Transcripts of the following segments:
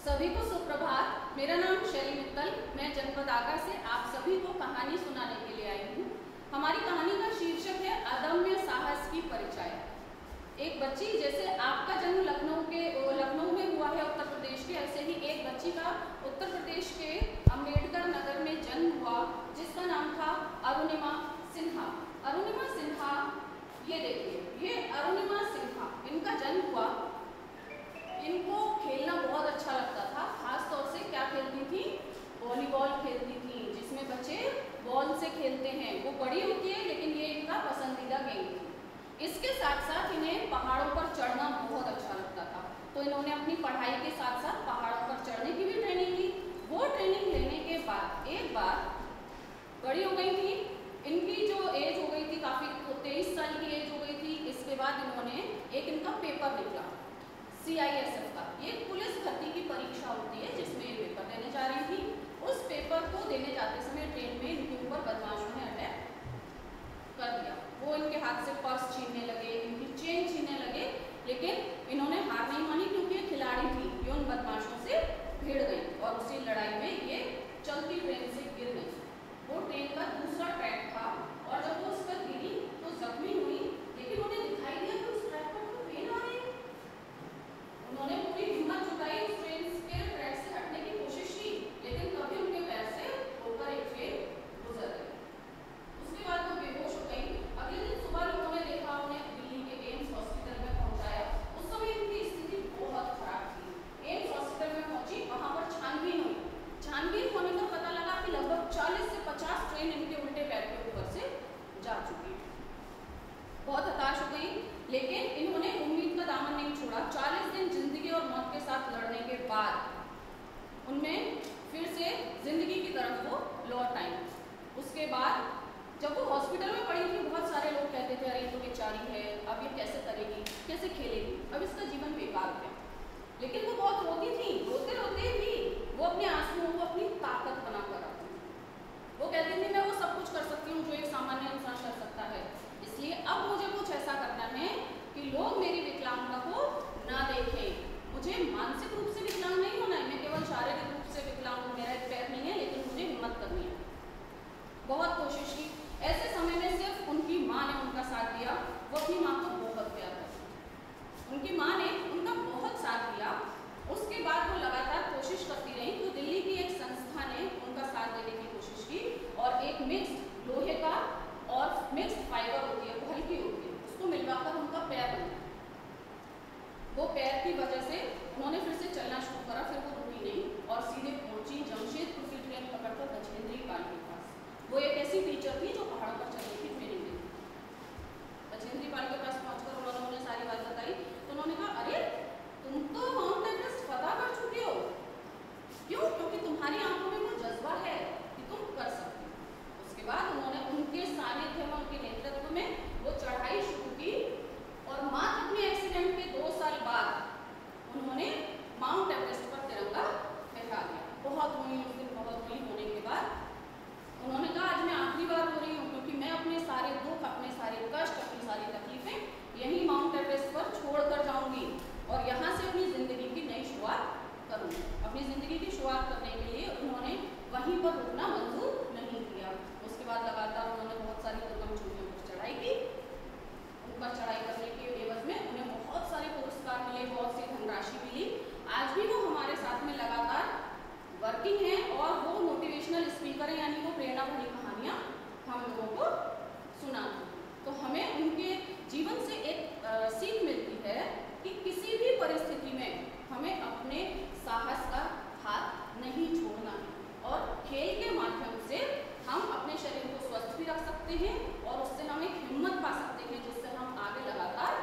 सभी को सुप्रभात। मेरा नाम शैली मित्तल, मैं जनपद आगरा से आप सभी को कहानी सुनाने के लिए आई हूँ। हमारी कहानी का शीर्षक है अदम्य साहस की परिचय। एक बच्ची, जैसे आपका जन्म लखनऊ में हुआ है उत्तर प्रदेश के, ऐसे ही एक बच्ची का उत्तर प्रदेश के अम्बेडकर नगर में जन्म हुआ, जिसका नाम था अरुणिमा सिन्हा। अरुणिमा सिन्हा, ये देखिए, ये अरुणिमा सिन्हा, इनका जन्म हुआ। इनको खेलना बहुत अच्छा लगता था, खास तौर से क्या खेलती थी? वॉलीबॉल खेलती थी, जिसमें बच्चे बॉल से खेलते हैं। वो बड़ी होती है, लेकिन ये इनका पसंदीदा गेम थी। इसके साथ साथ इन्हें पहाड़ों पर चढ़ना बहुत अच्छा लगता था, तो इन्होंने अपनी पढ़ाई के साथ साथ पहाड़ों पर चढ़ने की भी ट्रेनिंग ली। वो ट्रेनिंग लेने के बाद एक बार बड़ी हो गई थी, इनकी जो एज हो गई थी काफ़ी, 23 साल की एज हो गई थी। इसके बाद इन्होंने इनका पेपर निकला CISF का, ये पुलिस भर्ती की परीक्षा होती है जिसमें ये पेपर देने जा रही थी। उस पेपर को देने जाते समय ट्रेन में इनके ऊपर बदमाशों ने अटैक कर दिया। वो इनके हाथ से पर्स छीनने लगे, इनकी चेन छीनने लगे, लेकिन इन्होंने हार नहीं मानी, क्योंकि ये खिलाड़ी थी। ये उन बदमाशों से भिड़ गई और उसी लड़ाई में ये चलती ट्रेन से गिर गई। वो ट्रेन का दूसरा ट्रैक था और जब वो उस पर गिरी तो जख्मी हुई, लेकिन उन्हें दिखाई दिया कि उस ट्रैक पर तो ट्रेन आ रही है। उन्होंने पूरी हिम्मत जुटाई, उस ट्रेन के ट्रैक से हटने की कोशिश की, लेकिन कभी उनके पैर से होकर एक ट्रेन गुजर गई। उसके बाद वो बेहोश हो गई। अगले दिन सुबह लोगों ने देखा, उन्हें दिल्ली के एम्स हॉस्पिटल में पहुंचाया। उस समय इनकी स्थिति बहुत खराब थी। एम्स हॉस्पिटल में पहुंची, वहां पर छानबीन हुई। छानबीन होने पर पता लगा कि लगभग 40 से 50 ट्रेन इनके उल्टे पैर के ऊपर से जा चुकी है। बहुत हताश हो गई, लेकिन इन्होंने उम्मीद का दामन नहीं छोड़ा। 40 दिन जिंदगी और मौत के साथ लड़ने के बाद उनमें फिर से जिंदगी की तरफ वो लौट आई। उसके बाद जब वो हॉस्पिटल में पड़ी थी, बहुत सारे लोग कहते थे, अरे ये तो बेचारी है, अब ये कैसे करेगी, कैसे खेलेगी, अब इसका जीवन बेकार हो गया। लेकिन वो बहुत रोती थी, रोते रोते भी वो अपने आंसुओं को अपनी ताकत बनाकर रखती थी। वो कहती थी, मैं वो सब कुछ कर सकती हूँ जो एक सामान्य इंसान कर सकता है, इसलिए अब मुझे कुछ ऐसा करना है कि लोग मेरी विकलांगता को ना देखें। मुझे मानसिक रूप से विकलांग नहीं होना है, मैं केवल शारीरिक रूप से विकलांग हूँ, मेरा एक पैर नहीं है, लेकिन मुझे हिम्मत करनी है। बहुत कोशिश की। ऐसे समय में सिर्फ उनकी माँ ने उनका साथ दिया। वो अपनी माँ को बहुत प्यार करती। उनकी माँ ने उनका बहुत साथ दिया। उसके बाद वो लगातार कोशिश करती रही, तो दिल्ली की एक संस्था ने उनका साथ देने की कोशिश की और एक मिक्स्ड लोहे का और मिक्स्ड फाइबर होती है, वो हल्की होती है, उसको मिलवाकर उनका पैर बना। वो पैर की वजह से उन्होंने फिर से चलना शुरू करा। फिर वो रुकी नहीं और सीधे पहुंची जमशेदपुर की ट्रेन पकड़कर बछेंद्री पाल के पास। वो एक ऐसी टीचर थी जो पहाड़ पर चलने की ट्रेनिंग देती। बछेंद्री पाल के पास पहुंचकर उन्होंने उन्हें सारी बात बताई, तो उन्होंने कहा, अरे तुम तो माउंट एवरेस्ट फतह कर चुके हो। क्यों? क्योंकि तुम्हारी आंखों में वो जज्बा है कि तुम कर सकते हो। उसके बाद उन्होंने उनके सानिध्य में, उनके नेतृत्व में वो चढ़ाई शुरू की और मात्र अपने एक्सीडेंट के 2 साल बाद उन्होंने माउंट एवरेस्ट पर तिरंगा फहरा दिया। बहुत रोई उस दिन, बहुत रोई। होने के बाद उन्होंने कहा, आज मैं आखिरी बार रो रही हूँ, क्योंकि मैं अपने सारे दुख, अपने सारे कष्ट, अपनी सारी तकलीफें यहीं माउंट एवरेस्ट पर छोड़ कर जाऊँगी और यहाँ से अपनी ज़िंदगी की नई शुरुआत करूँगी। अपनी ज़िंदगी की शुरुआत करने के लिए उन्होंने वहीं पर रुकना मंजूर नहीं किया। उसके बाद लगातार उन्होंने बहुत सारी दुर्गम चोटियों पर चढ़ाई की। उन पर चढ़ाई करने के एवज में उन्हें बहुत सारे पुरस्कार मिले, बहुत सी धनराशि मिली। आज भी वो हमारे साथ में लगातार वर्किंग है और वो मोटिवेशनल स्पीकर है, यानी वो प्रेरणा भरी कहानियाँ हम लोगों को सुनाती। तो हमें उनके जीवन से एक सीख मिलती है कि किसी भी परिस्थिति में हमें अपने साहस का हाथ नहीं छोड़ना है और खेल के माध्यम से हम अपने शरीर को स्वस्थ भी रख सकते हैं और उससे हम एक हिम्मत पा सकते हैं, जिससे हम आगे लगातार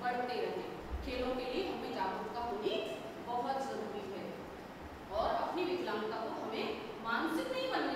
बढ़ते रहें। खेलों के लिए हमें जागरूकता होनी बहुत ज़रूरी है और अपनी विकलांगता को हमें मानसिक नहीं बनने